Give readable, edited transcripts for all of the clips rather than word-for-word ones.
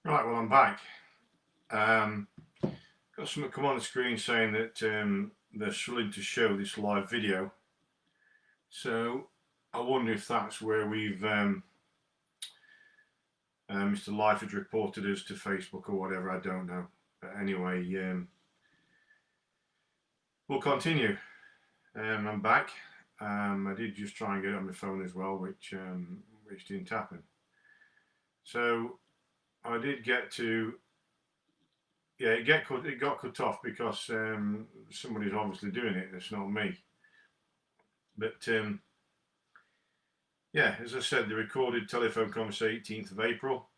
Right, well, I'm back. Got something come on the screen saying that they're struggling to show this live video. So I wonder if that's where we've Mr. Life had reported us to Facebook or whatever. I don't know. But anyway, we'll continue. I'm back. I did just try and get it on my phone as well, which didn't happen. So I did get to. Yeah, it got cut off because somebody's obviously doing it. It's not me. But yeah, as I said, the recorded telephone conversation, 18th of April,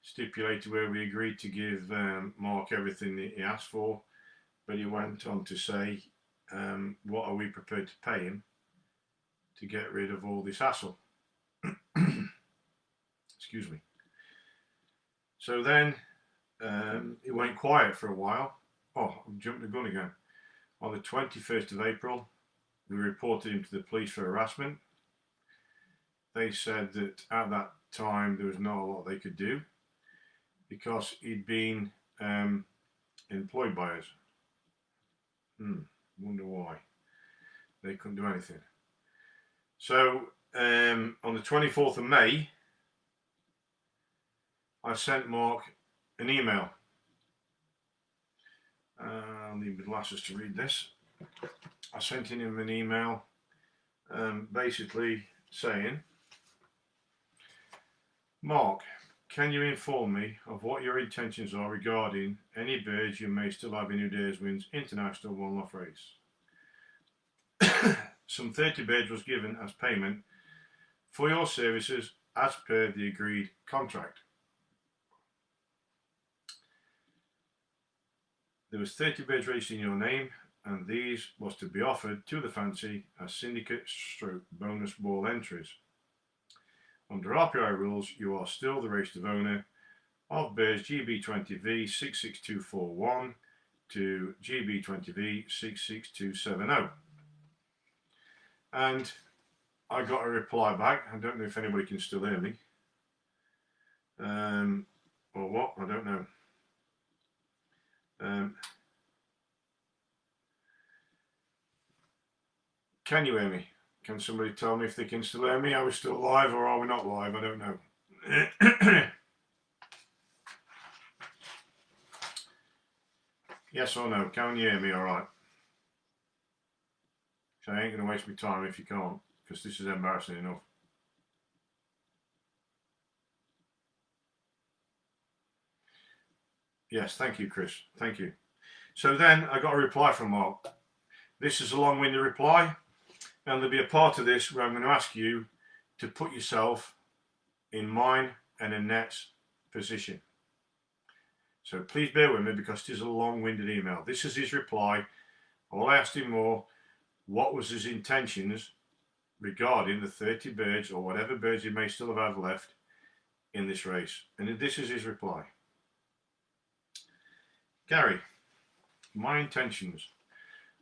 stipulated where we agreed to give Mark everything that he asked for, but he went on to say, what are we prepared to pay him to get rid of all this hassle? Excuse me. So then it went quiet for a while. Oh, I've jumped the gun again. On the 21st of April, we reported him to the police for harassment. They said that at that time there was not a lot they could do because he'd been employed by us. Wonder why. They couldn't do anything. So on the 24th of May, I sent Mark an email. I'll need my glasses to read this. I sent him an email basically saying, Mark, can you inform me of what your intentions are regarding any birds you may still have in your Dareswinds International One-Off Race? Some 30 birds was given as payment for your services as per the agreed contract. There was 30 birds raced in your name, and these was to be offered to the fancy as syndicate stroke bonus ball entries. Under RPI rules, you are still the registered owner of birds GB20V 66241 to GB20V 66270. And I got a reply back. I don't know if anybody can still hear me. Or what, I don't know. Can you hear me? Can somebody tell me if they can still hear me? Are we still live or are we not live? I don't know. Yes or no? Can you hear me all right? So I ain't going to waste my time if you can't, because this is embarrassing enough. Yes, thank you, Chris. Thank you. So then I got a reply from Mark. This is a long-winded reply, and there'll be a part of this where I'm going to ask you to put yourself in mine and Annette's position. So please bear with me because it is a long-winded email. This is his reply. All I asked him more, what was his intentions regarding the 30 birds or whatever birds he may still have had left in this race. And this is his reply. Gary, my intentions.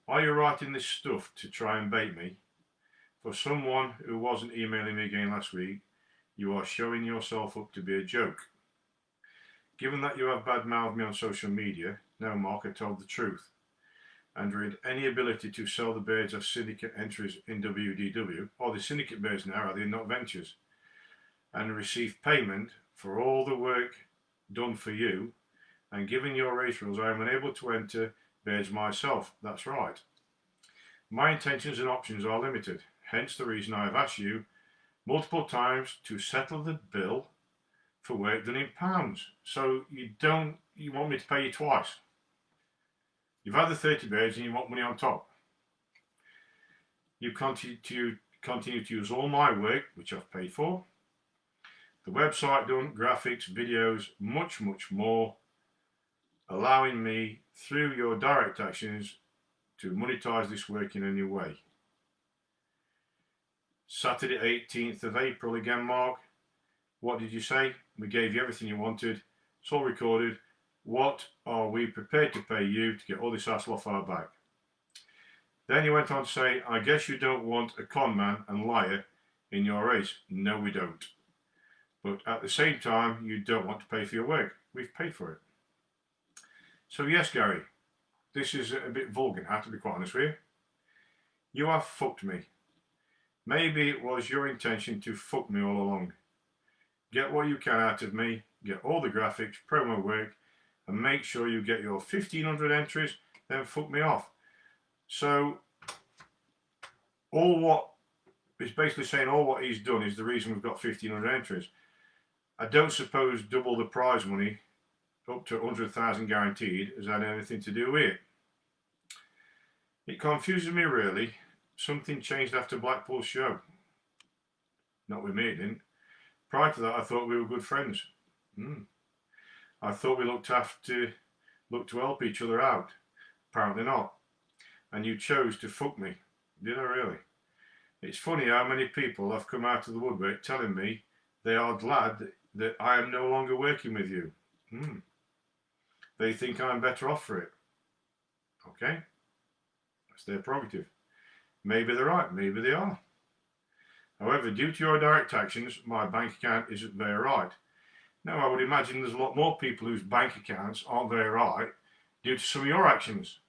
Are you writing this stuff to try and bait me? For someone who wasn't emailing me again last week, you are showing yourself up to be a joke. Given that you have bad-mouthed me on social media, no, Mark, I told the truth, and read any ability to sell the birds as syndicate entries in WDW, or the syndicate birds now, are they not ventures, and receive payment for all the work done for you, and given your race rules, I am unable to enter birds myself. That's right. My intentions and options are limited, hence the reason I have asked you multiple times to settle the bill for work done in pounds. So you want me to pay you twice. You've had the 30 birds and you want money on top. You continue to use all my work, which I've paid for. The website done, graphics, videos, much, much more, allowing me, through your direct actions, to monetize this work in a new way. Saturday 18th of April again, Mark. What did you say? We gave you everything you wanted. It's all recorded. What are we prepared to pay you to get all this hassle off our back? Then he went on to say, I guess you don't want a con man and liar in your race. No, we don't. But at the same time, you don't want to pay for your work. we've paid for it. So yes, Gary, this is a bit vulgar, I have to be quite honest with you. You have fucked me. Maybe it was your intention to fuck me all along. Get what you can out of me, get all the graphics, promo work, and make sure you get your 1,500 entries, then fuck me off. So, all what is basically saying all what he's done is the reason we've got 1,500 entries. I don't suppose double the prize money, up to 100,000 guaranteed, has had anything to do with it. It confuses me really. Something changed after Blackpool's show. Not with me, it didn't. Prior to that, I thought we were good friends. I thought we looked to help each other out. Apparently not. And you chose to fuck me. Did I really? It's funny how many people have come out of the woodwork telling me they are glad that I am no longer working with you. They think I'm better off for it. Okay? That's their prerogative. Maybe they're right, maybe they are. However, due to your direct actions, my bank account isn't very right. Now, I would imagine there's a lot more people whose bank accounts aren't very right due to some of your actions.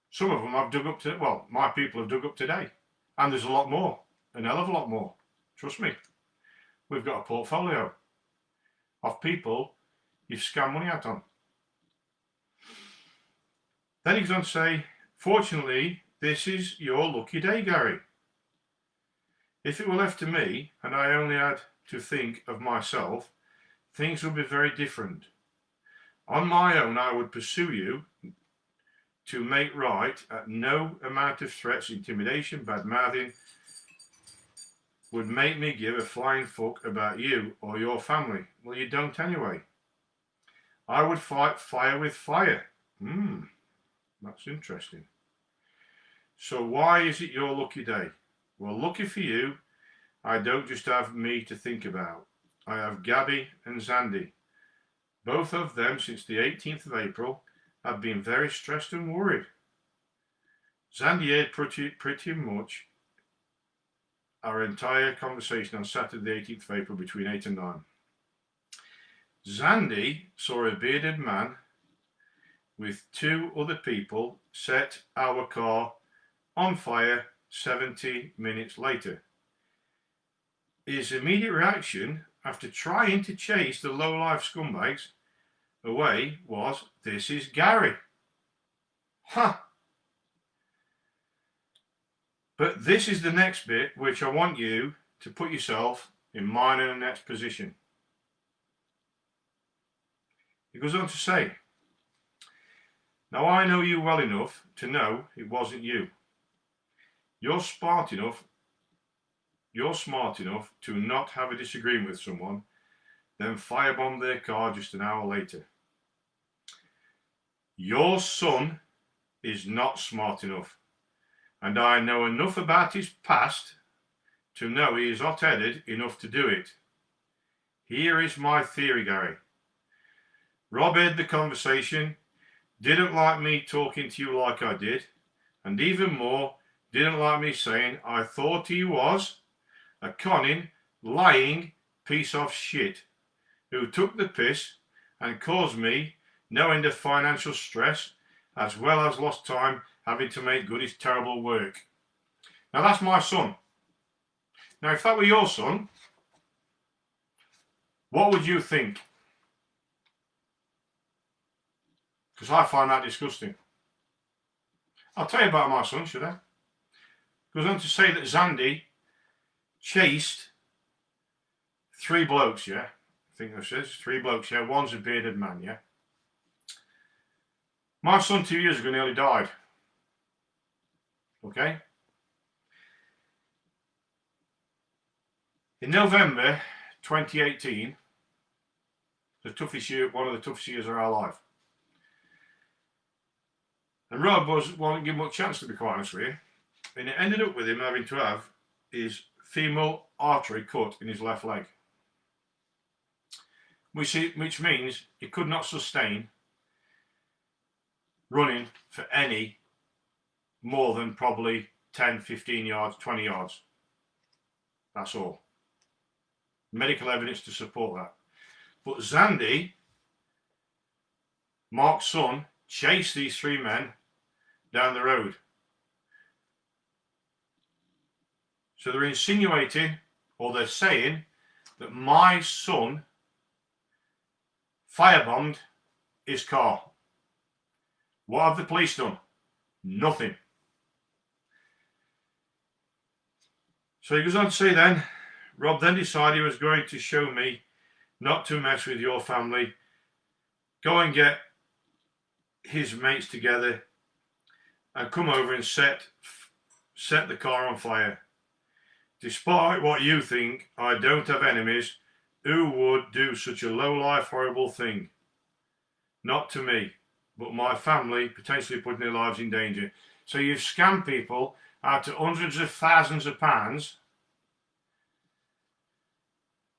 Some of them I've dug up to, well, my people have dug up today. And there's a lot more, a hell of a lot more. Trust me. We've got a portfolio of people you've scammed money out on. Then he goes on to say, fortunately, this is your lucky day, Gary. If it were left to me, and I only had to think of myself, things would be very different. On my own, I would pursue you to make right at no amount of threats, intimidation, bad-mouthing would make me give a flying fuck about you or your family. Well, you don't anyway. I would fight fire with fire. That's interesting. So why is it your lucky day? Well, lucky for you, I don't just have me to think about. I have Gabby and Zandy. Both of them, since the 18th of April, have been very stressed and worried. Zandy heard pretty much our entire conversation on Saturday the 18th of April between 8 and 9. Zandy saw a bearded man with two other people set our car on fire 70 minutes later. His immediate reaction after trying to chase the low-life scumbags away was, "This is Gary." But this is the next bit which I want you to put yourself in mine and Annette's position. He goes on to say, now I know you well enough to know it wasn't you. You're smart enough to not have a disagreement with someone, then firebomb their car just an hour later. Your son is not smart enough, and I know enough about his past to know he is hot-headed enough to do it. Here is my theory, Gary. Rob heard the conversation, didn't like me talking to you like I did, and even more, didn't like me saying I thought he was a conning, lying piece of shit who took the piss and caused me no end of financial stress, as well as lost time having to make good his terrible work. Now that's my son. Now if that were your son, what would you think? Because I find that disgusting. I'll tell you about my son, should I? Goes on to say that Zandy chased three blokes, yeah? I think that says three blokes, yeah? One's a bearded man, yeah? My son 2 years ago nearly died. Okay? In November 2018, the toughest year, one of the toughest years of our life. And Rob wasn't given much chance, to be quite honest with you. And it ended up with him having to have his femoral artery cut in his left leg. Which means he could not sustain running for any more than probably 10, 15 yards, 20 yards. That's all. Medical evidence to support that. But Zandy Mark's son chased these three men down the road. So they're insinuating, or they're saying, that my son firebombed his car. What have the police done? Nothing. So he goes on to say then, Rob then decided he was going to show me not to mess with your family. Go and get his mates together and come over and set the car on fire. Despite what you think, I don't have enemies who would do such a low-life, horrible thing. Not to me, but my family, potentially putting their lives in danger. So you've scammed people out of hundreds of thousands of pounds,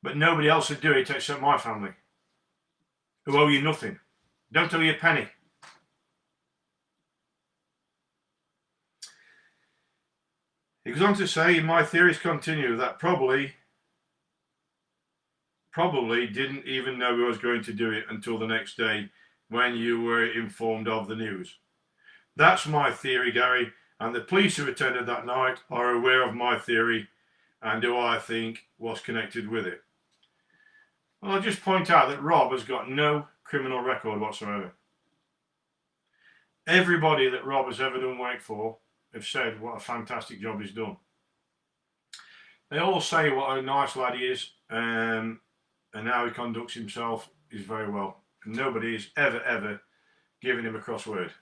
but nobody else would do it except my family, who owe you nothing. Don't owe you a penny. He goes on to say, my theories continue that probably didn't even know he was going to do it until the next day when you were informed of the news. That's my theory, Gary, and the police who attended that night are aware of my theory and who I think was connected with it. Well, I'll just point out that Rob has got no criminal record whatsoever. Everybody that Rob has ever done work for have said what a fantastic job he's done. They all say what a nice lad he is, and how he conducts himself is very well. And nobody has ever given him a cross word,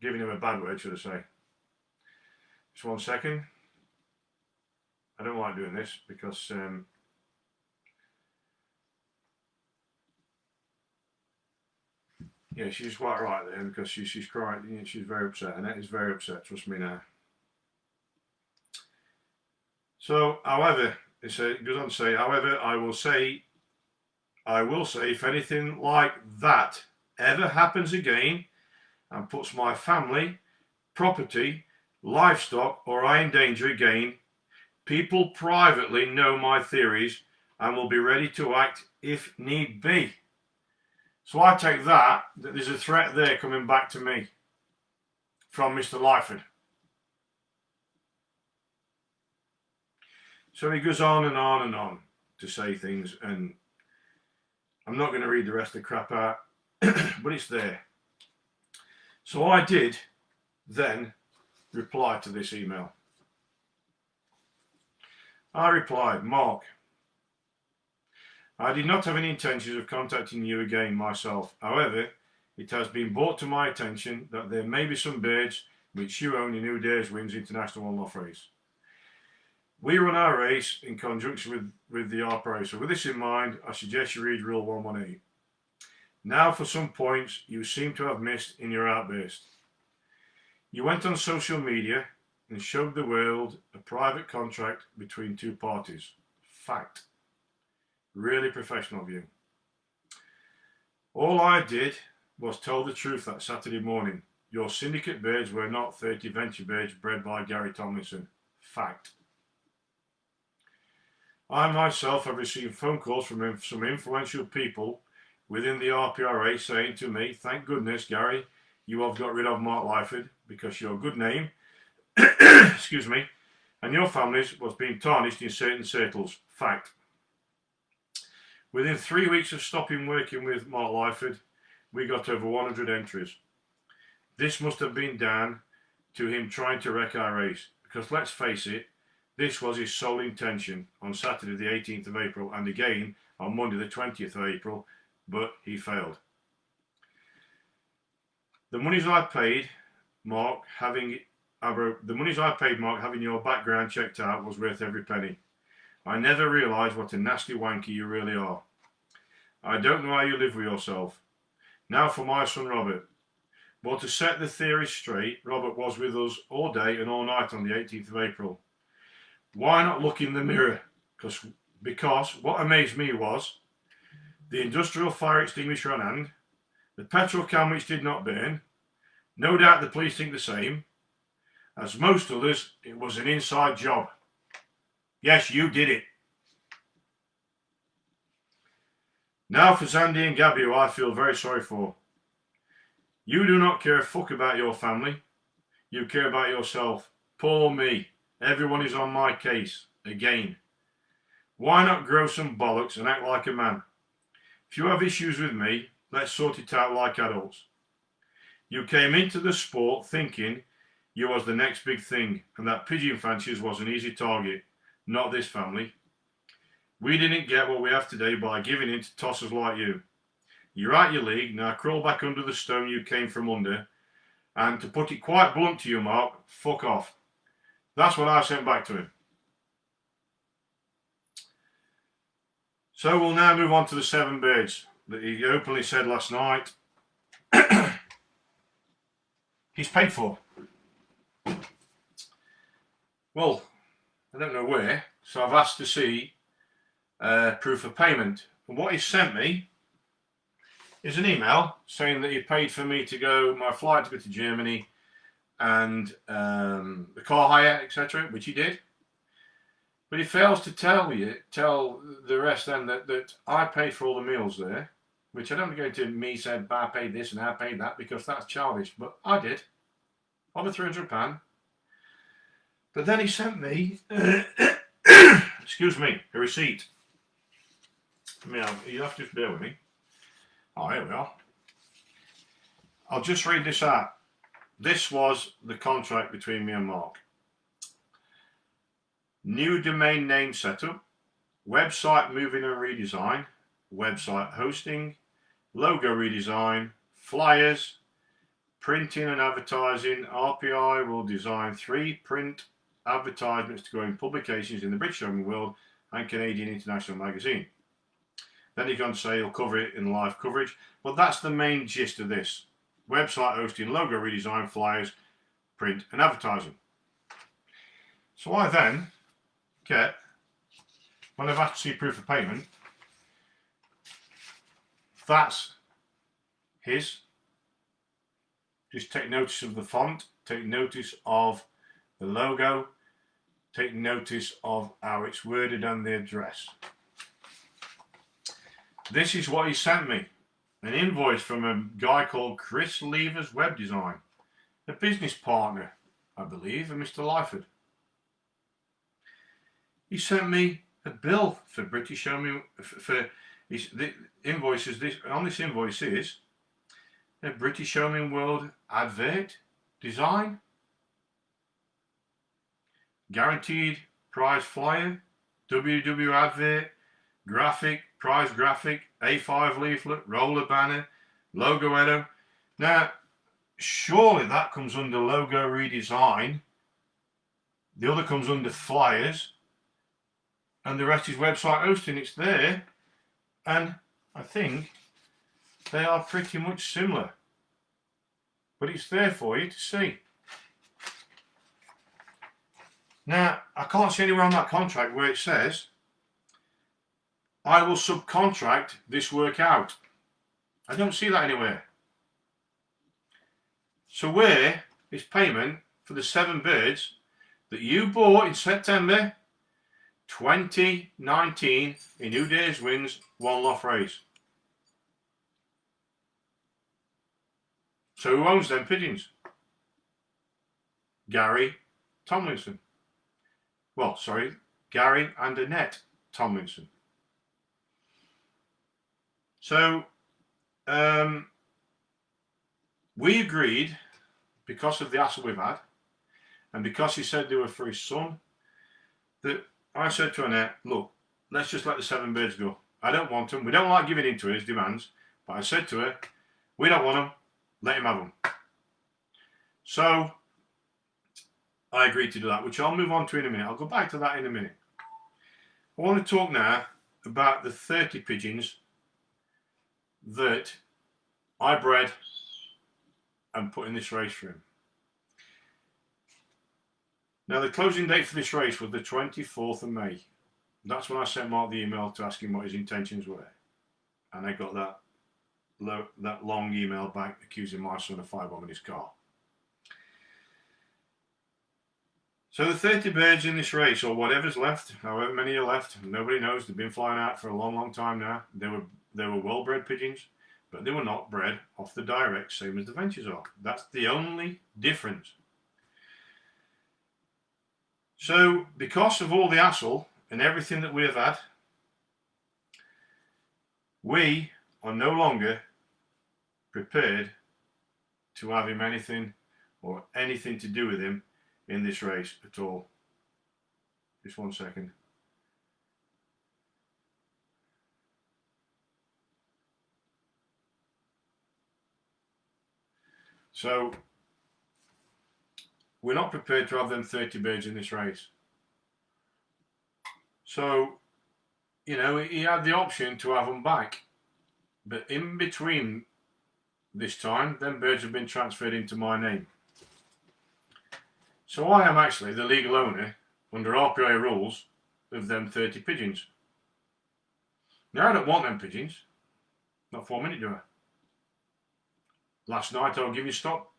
given him a bad word, should I say. Just 1 second. I don't like doing this because yeah, she's quite right there because she's crying. She's very upset, and that is very upset. Trust me now. So, however, it goes on to say, however, I will say, if anything like that ever happens again and puts my family, property, livestock, or I in danger again, people privately know my theories and will be ready to act if need be. So I take that there's a threat there coming back to me from Mr. Lyford. So he goes on and on and on to say things, and I'm not going to read the rest of the crap out, but it's there. So I did then reply to this email. I replied, Mark, I did not have any intentions of contacting you again myself. However, it has been brought to my attention that there may be some birds which you own in who dares wins International One-Off Race. We run our race in conjunction with the RPRO. So with this in mind, I suggest you read Rule 118. Now for some points you seem to have missed in your outburst. You went on social media and showed the world a private contract between two parties. Fact. Really professional of you. All I did was tell the truth that Saturday morning. Your syndicate birds were not 30 venture birds bred by Gary Tomlinson. Fact. I myself have received phone calls from some influential people within the RPRA saying to me, thank goodness, Gary, you have got rid of Mark Lyford because your good name, excuse me, and your family's was being tarnished in certain circles. Fact. Within 3 weeks of stopping working with Mark Lyford, we got over 100 entries. This must have been down to him trying to wreck our race, because let's face it, this was his sole intention on Saturday the 18th of April and again on Monday the 20th of April, but he failed. The monies I paid Mark having your background checked out was worth every penny. I never realised what a nasty wanker you really are. I don't know how you live with yourself. Now for my son Robert. Well, to set the theory straight, Robert was with us all day and all night on the 18th of April. Why not look in the mirror? Because what amazed me was the industrial fire extinguisher on hand, the petrol can which did not burn. No doubt the police think the same. As most others, it was an inside job. Yes, you did it. Now for Zandy and Gabby, who I feel very sorry for. You do not care a fuck about your family. You care about yourself. Poor me. Everyone is on my case. Again. Why not grow some bollocks and act like a man? If you have issues with me, let's sort it out like adults. You came into the sport thinking you was the next big thing and that pigeon fanciers was an easy target. Not this family. We didn't get what we have today by giving in to tossers like you. You're out your league, now crawl back under the stone you came from under, and to put it quite blunt to you, Mark, fuck off. That's what I sent back to him. So we'll now move on to the 7 birds that he openly said last night he's paid for. Well, I don't know where, so I've asked to see proof of payment. And what he sent me is an email saying that he paid for me to go, my flight to go to Germany and the car hire, etc., which he did. But he fails to tell the rest then that I paid for all the meals there, which I don't go to me said, I paid this and I paid that, because that's childish, but I did. Over £300. But then he sent me, excuse me, a receipt. You have to just bear with me. Oh, here we are. I'll just read this out. This was the contract between me and Mark. New domain name setup, website moving and redesign, website hosting, logo redesign, flyers, printing and advertising. RPI will design 3 print advertisements to go in publications in the British Open World and Canadian International Magazine. Then he's going to say he'll cover it in live coverage. But that's the main gist of this. Website hosting, logo redesign, flyers, print and advertising. So I then get, when I've asked to see proof of payment, that's his. Just take notice of the font, take notice of the logo, take notice of how it's worded and the address. This is what he sent me. An invoice from a guy called Chris Lever's Web Design, a business partner, I believe, of Mr. Lyford. He sent me a bill for British Home for the invoices. On this invoice is a British Home World advert design, guaranteed prize flyer, WW advert, graphic, prize graphic, A5 leaflet, roller banner, logo header. Now, surely that comes under logo redesign. The other comes under flyers. And the rest is website hosting. It's there. And I think they are pretty much similar. But it's there for you to see. Now, I can't see anywhere on that contract where it says I will subcontract this work out. I don't see that anywhere. So where is payment for the 7 birds that you bought in September 2019 in Who Dares Wins One Loft Race? So who owns them pigeons? Gary Tomlinson. Well, sorry, Gary and Annette Tomlinson. So, we agreed, because of the hassle we've had, and because he said they were for his son, that I said to Annette, look, let's just let the 7 birds go. I don't want them. We don't like giving in to his demands. But I said to her, we don't want them. Let him have them. So, I agreed to do that, which I'll move on to in a minute. I'll go back to that in a minute. I want to talk now about the 30 pigeons that I bred and put in this race for him. Now, the closing date for this race was the 24th of May. That's when I sent Mark the email to ask him what his intentions were. And I got that long email back accusing my son of firebombing his car. So the 30 birds in this race, or whatever's left, however many are left, nobody knows. They've been flying out for a long, long time now. They were well-bred pigeons. but they were not bred off the direct, same as the ventures are. That's the only difference. So because of all the hassle and everything that we have had, we are no longer prepared to have him anything or anything to do with him in this race at all. Just 1 second. So we're not prepared to have them 30 birds in this race. So, you know, he had the option to have them back, but in between this time, them birds have been transferred into my name. So I am actually the legal owner under RPA rules of them 30 pigeons. Now I don't want them pigeons. Not for a minute, do I? Last night I was giving stock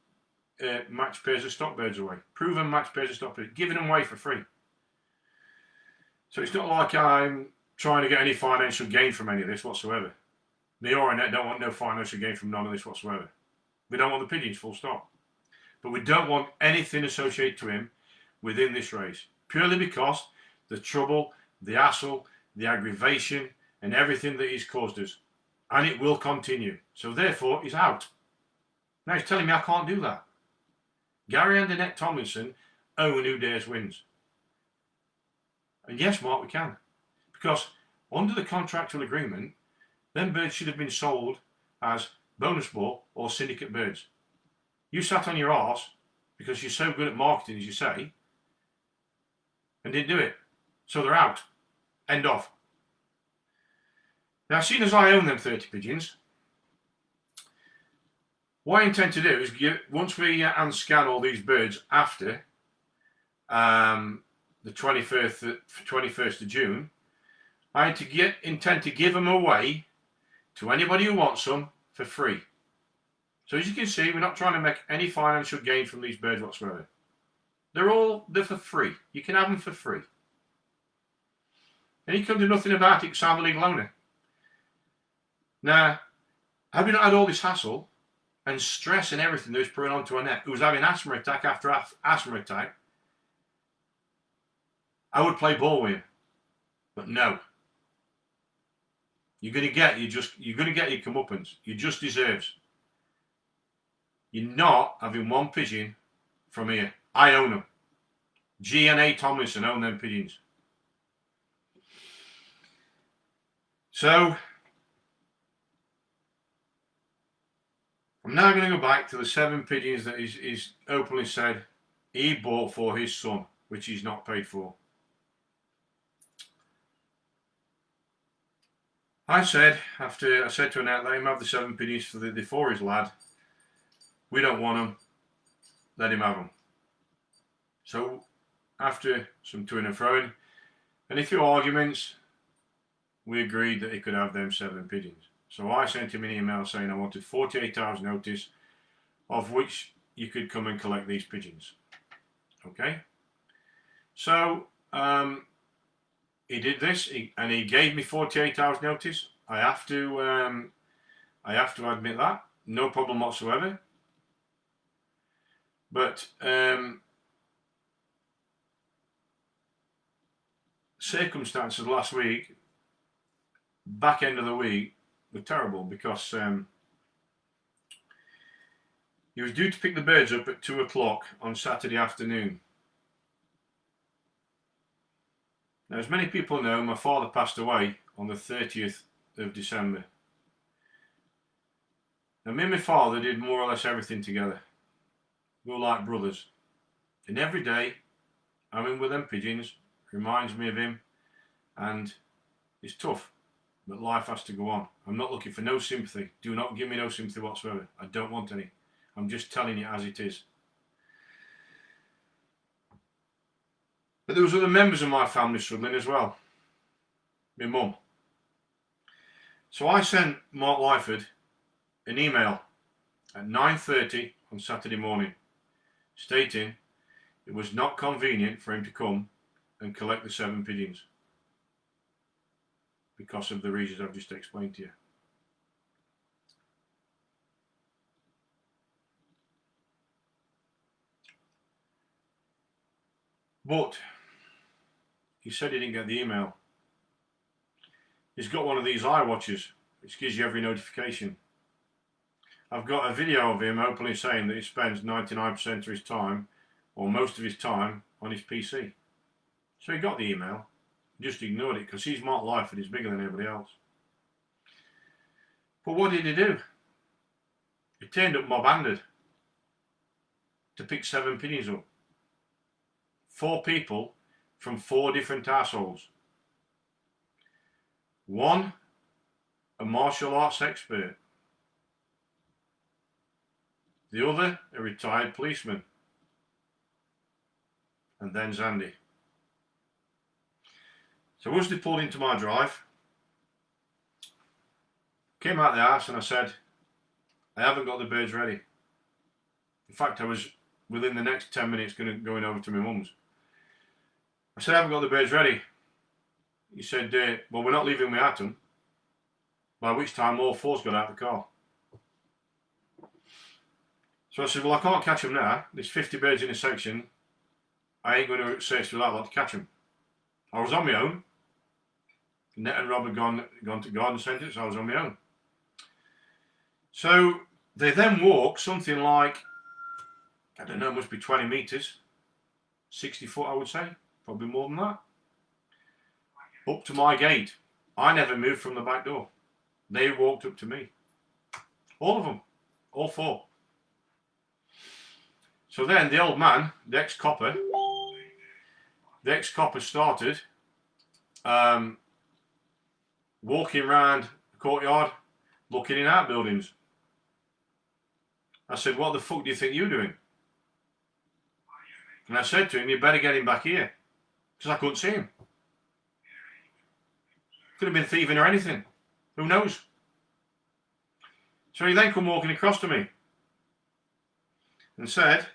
match pairs of stock birds away. Proven match pairs of stock birds. Giving them away for free. So it's not like I'm trying to get any financial gain from any of this whatsoever. Me or Annette don't want no financial gain from none of this whatsoever. We don't want the pigeons, full stop. But we don't want anything associated to him within this race. Purely because the trouble, the hassle, the aggravation, and everything that he's caused us. And it will continue. So therefore, he's out. Now he's telling me I can't do that. Gary and Annette Tomlinson own Who Dares Wins. And yes, Mark, we can. Because under the contractual agreement, them birds should have been sold as bonus ball or syndicate birds. You sat on your arse because you're so good at marketing, as you say, and didn't do it. So they're out. End of. Now, seeing as I own them 30 pigeons, what I intend to do is, once we unscan all these birds after the 21st of June, I intend to give them away to anybody who wants them for free. So as you can see, we're not trying to make any financial gain from these birds whatsoever. They're for free. You can have them for free. And you can do nothing about it because I'm a legal owner. Now, have you not had all this hassle and stress and everything that was put onto Annette, who was having asthma attack after asthma attack? I would play ball with you, but no. You're gonna get your comeuppance. You just deserves. You're not having one pigeon from here. I own them. G and A Tomlinson own them pigeons. So I'm now going to go back to the 7 pigeons that he's openly said he bought for his son, which he's not paid for. I said to Annette, let him have the 7 pigeons for his lad. We don't want them. Let him have them. So after some to and froing and a few arguments, we agreed that he could have them 7 pigeons. So I sent him an email saying I wanted 48 hours notice of which you could come and collect these pigeons. Okay? So he did this and he gave me 48 hours notice. I have to admit that. No problem whatsoever. But circumstances last week, back end of the week, were terrible because he was due to pick the birds up at 2 o'clock on Saturday afternoon. Now, as many people know, my father passed away on the 30th of December. Now, me and my father did more or less everything together. We were like brothers. And every day, I'm in with them pigeons, reminds me of him, and it's tough. But life has to go on. I'm not looking for no sympathy. Do not give me no sympathy whatsoever. I don't want any. I'm just telling you as it is. But there was other members of my family struggling as well. My mum. So I sent Mark Lyford an email at 9:30 on Saturday morning stating it was not convenient for him to come and collect the 7 pigeons because of the reasons I've just explained to you. But he said he didn't get the email. He's got one of these iWatches, which gives you every notification. I've got a video of him openly saying that he spends 99% of his time, or most of his time, on his PC. So he got the email, just ignored it, because he's marked life and he's bigger than everybody else. But what did he do? He turned up mob-handed to pick 7 pigeons up. 4 people from 4 different households. One, a martial arts expert. The other, a retired policeman. And then Zandy. So once they pulled into my drive, came out of the house and I said, I haven't got the birds ready. In fact, I was within the next 10 minutes going over to my mum's. I said, I haven't got the birds ready. He said, well, we're not leaving without them. By which time all 4's got out of the car. So I said, well, I can't catch them now. There's 50 birds in a section. I ain't going to search for that lot to catch them. I was on my own. Ned and Rob had gone to garden centre, so I was on my own. So they then walked something like, I don't know, it must be 20 metres. 60 foot, I would say. Probably more than that. Up to my gate. I never moved from the back door. They walked up to me. All of them. All 4. So then the old man, the ex-copper started walking around the courtyard, looking in outbuildings. I said, what the fuck do you think you're doing? And I said to him, you better get him back here. Because I couldn't see him. Could have been thieving or anything. Who knows? So he then come walking across to me and said,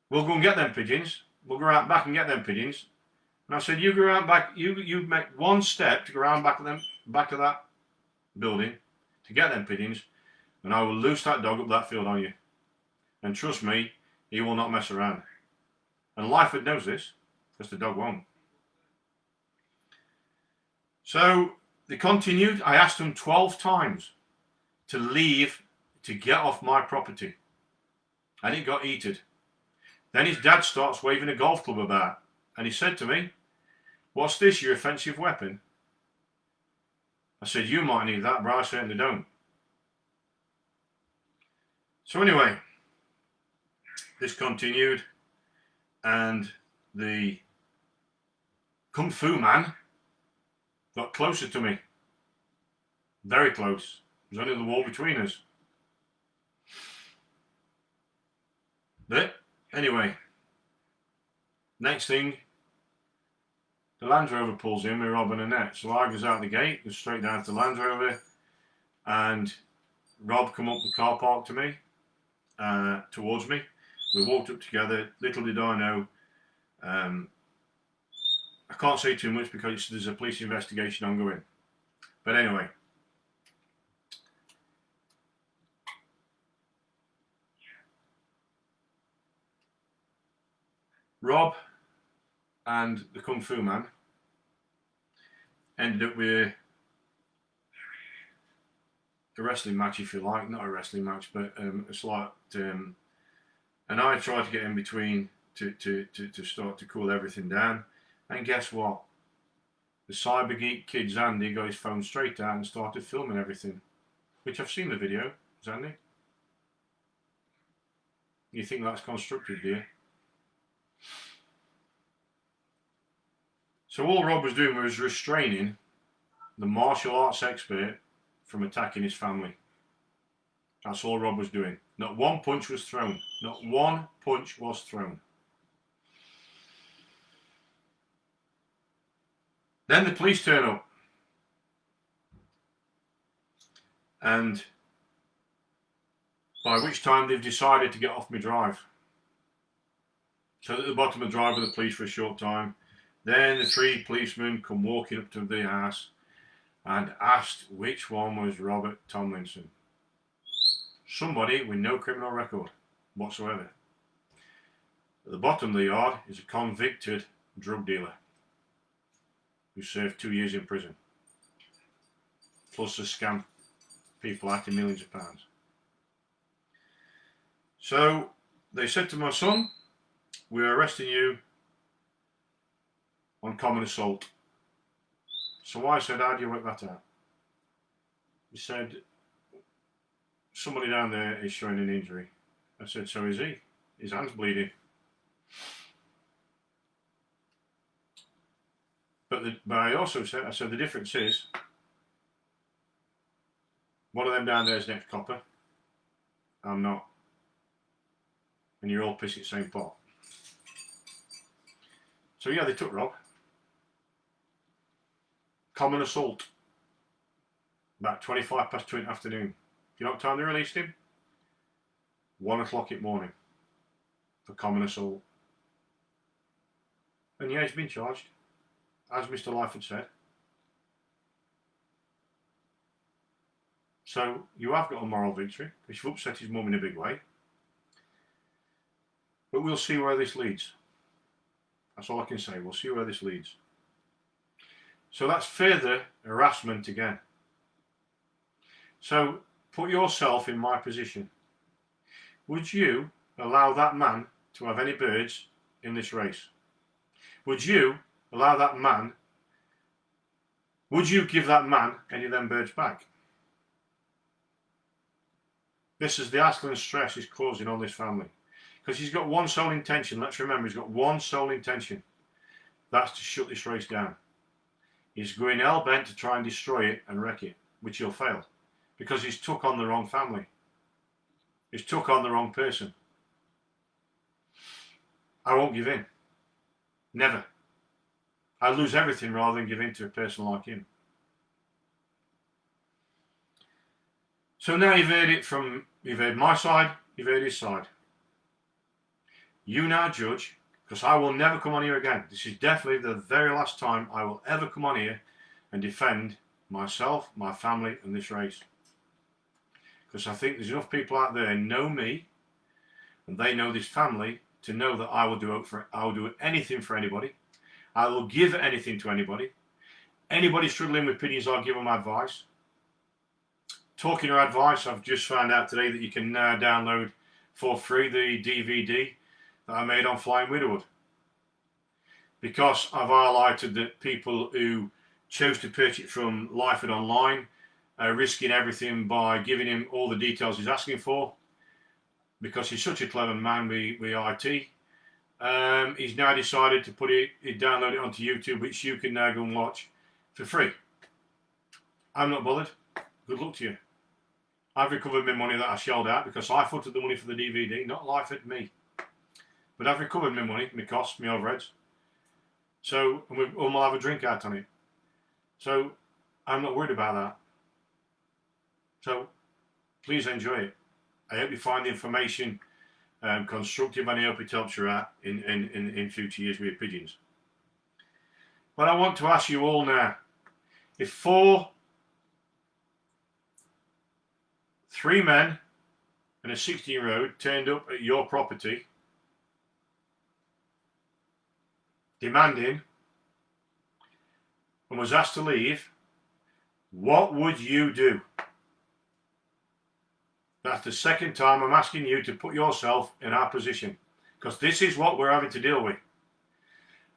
we'll go and get them pigeons. We'll go out back and get them pigeons. And I said, you go around back, you make one step to go around back of that building to get them pigeons, and I will loose that dog up that field on you. And trust me, he will not mess around. And Lyford knows this, because the dog won't. So they continued. I asked them 12 times to leave, to get off my property. And it got heated. Then his dad starts waving a golf club about. And he said to me, what's this, your offensive weapon? I said, you might need that, but I certainly don't. So anyway, this continued. And the Kung Fu man got closer to me. Very close. There's only the wall between us. But anyway, next thing, the Land Rover pulls in with Rob and Annette. So I goes out the gate, goes straight down to the Land Rover, and Rob come up the car park to me, towards me. We walked up together. Little did I know, I can't say too much because there's a police investigation ongoing. But anyway, Rob and the Kung Fu man ended up with a wrestling match, if you like. Not a wrestling match, but a slight. And I tried to get in between to start to cool everything down. And guess what? The cyber geek kid Zandy got his phone straight out and started filming everything. Which I've seen the video, Zandy. You think that's constructive, do you? So all Rob was doing was restraining the martial arts expert from attacking his family. That's all Rob was doing. Not one punch was thrown. Not one punch was thrown. Then the police turn up. And by which time they've decided to get off my drive. So at the bottom of the drive with the police for a short time. Then the 3 policemen come walking up to the house and asked which one was Robert Tomlinson. Somebody with no criminal record whatsoever. At the bottom of the yard is a convicted drug dealer who served 2 years in prison, plus a scam people out of millions of pounds. So they said to my son, we're arresting you on common assault. So I said, how do you work that out? He said, somebody down there is showing an injury. I said, so is he? His hand's bleeding. But I also said, the difference is, one of them down there is next copper. I'm not. And you're all pissing the same pot. So yeah, they took Rob. Common assault. About 2:25 in the afternoon. You know what time they released him? 1 o'clock in the morning. For common assault. And yeah, he's been charged. As Mr. Lyford said. So you have got a moral victory, because you've upset his mum in a big way. But we'll see where this leads. That's all I can say. We'll see where this leads. So that's further harassment again. So put yourself in my position. Would you allow that man to have any birds in this race? Would you allow that man, would you give that man any of them birds back? This is the hassle and stress he's causing on this family. Because he's got one sole intention, let's remember, he's got one sole intention. That's to shut this race down. He's going hell-bent to try and destroy it and wreck it, which he'll fail. Because he's took on the wrong family. He's took on the wrong person. I won't give in. Never. I lose everything rather than give in to a person like him. So now you've heard my side, you've heard his side. You now judge, because I will never come on here again. This is definitely the very last time I will ever come on here and defend myself, my family, and this race. Because I think there's enough people out there who know me, and they know this family, to know that I will do anything for anybody. I will give anything to anybody. Anybody struggling with pigeons, I'll give them advice. Talking of advice, I've just found out today that you can now download for free the DVD that I made on flying widowhood. Because I've highlighted that people who chose to purchase it from Lyford online are risking everything by giving him all the details he's asking for. Because he's such a clever man with IT. He's now decided to download it onto YouTube, which you can now go and watch for free. I'm not bothered. Good luck to you. I've recovered my money that I shelled out because I footed the money for the DVD, not Lyford, me. But I've recovered my money, my costs, my overheads. So, and we'll have a drink out on it. So, I'm not worried about that. So, please enjoy it. I hope you find the information constructive, and I hope it helps you out in future years with your pigeons. But I want to ask you all now, if 3 men and a 16-year-old turned up at your property demanding and was asked to leave, what would you do? That's the second time I'm asking you to put yourself in our position, because this is what we're having to deal with.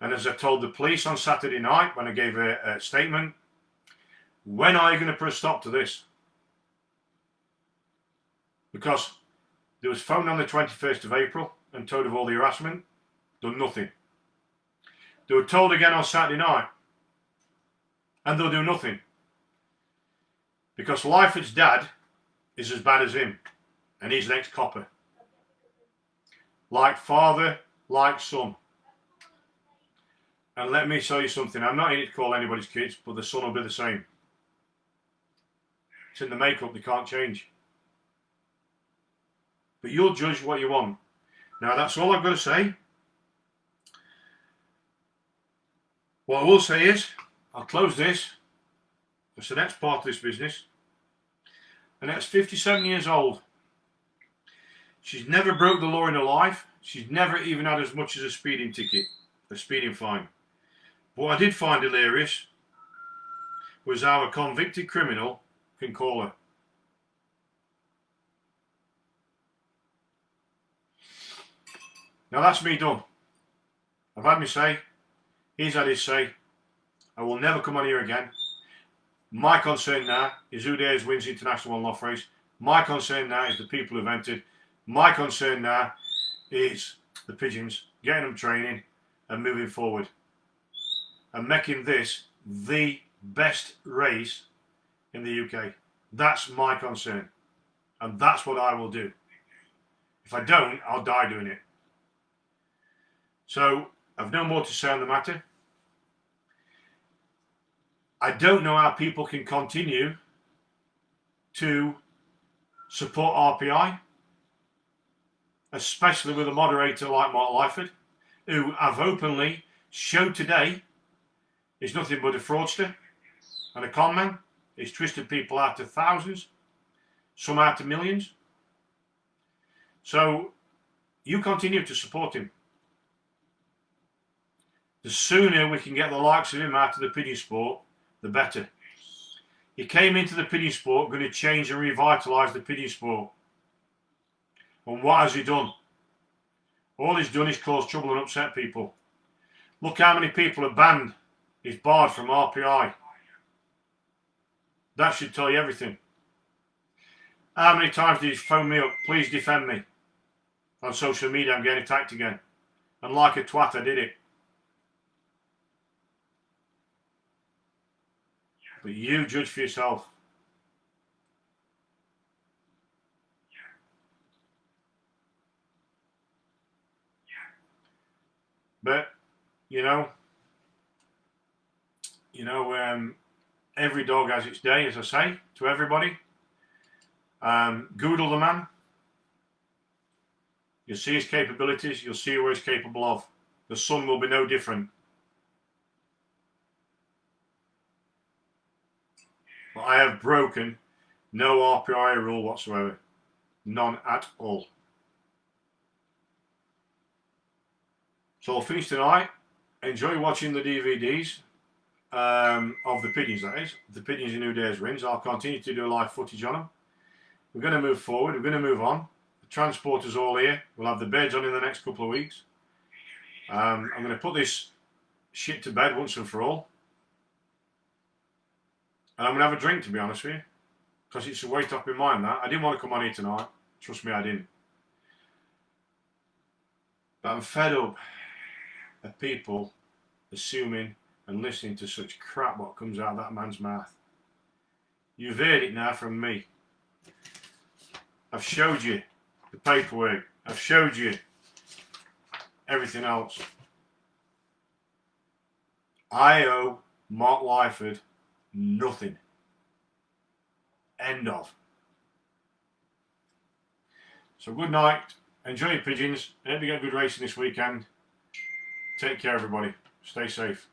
And as I told the police on Saturday night when I gave a statement, when are you going to put a stop to this? Because there was phoned on the 21st of April and told of all the harassment, done nothing. They were told again on Saturday night, and they'll do nothing. Because Lyford's dad is as bad as him, and he's an ex-copper. Like father, like son. And let me tell you something, I'm not in it to call anybody's kids, but the son will be the same. It's in the makeup, they can't change. But you'll judge what you want. Now that's all I've got to say. What I will say is, I'll close this. That's the next part of this business. And that's 57 years old. She's never broke the law in her life. She's never even had as much as a speeding ticket, a speeding fine. What I did find hilarious was how a convicted criminal can call her. Now that's me done. I've had my say. He's had his say. I will never come on here again. My concern now is who dares wins the International One-Off race. My concern now is the people who've entered. My concern now is the pigeons, getting them training and moving forward. And making this the best race in the UK. That's my concern. And that's what I will do. If I don't, I'll die doing it. So, I've no more to say on the matter. I don't know how people can continue to support RPI, especially with a moderator like Mark Lyford, who I've openly showed today is nothing but a fraudster and a con man. He's twisted people out to thousands, some out to millions. So you continue to support him. The sooner we can get the likes of him out of the pigeon sport, the better. He came into the pigeon sport going to change and revitalise the pigeon sport. And what has he done? All he's done is cause trouble and upset people. Look how many people are banned, is barred from RPI. That should tell you everything. How many times did he phone me up, please defend me? On social media, I'm getting attacked again. And like a twat, I did it. But you judge for yourself. But, every dog has its day, as I say to everybody. Google the man. You'll see his capabilities. You'll see what he's capable of. The son will be no different. But I have broken no RPI rule whatsoever. None at all. So I'll finish tonight. Enjoy watching the DVDs of the pigeons, that is. The pigeons in Who Dares Wins. I'll continue to do live footage on them. We're going to move forward. We're going to move on. The transporter's all here. We'll have the beds on in the next couple of weeks. I'm going to put this shit to bed once and for all. And I'm going to have a drink, to be honest with you. Because it's a weight off my mind, that. I didn't want to come on here tonight. Trust me, I didn't. But I'm fed up of people assuming and listening to such crap what comes out of that man's mouth. You've heard it now from me. I've showed you the paperwork. I've showed you everything else. I owe Mark Lyford nothing. End of. So good night. Enjoy your pigeons. I hope you get a good racing this weekend. Take care, everybody. Stay safe.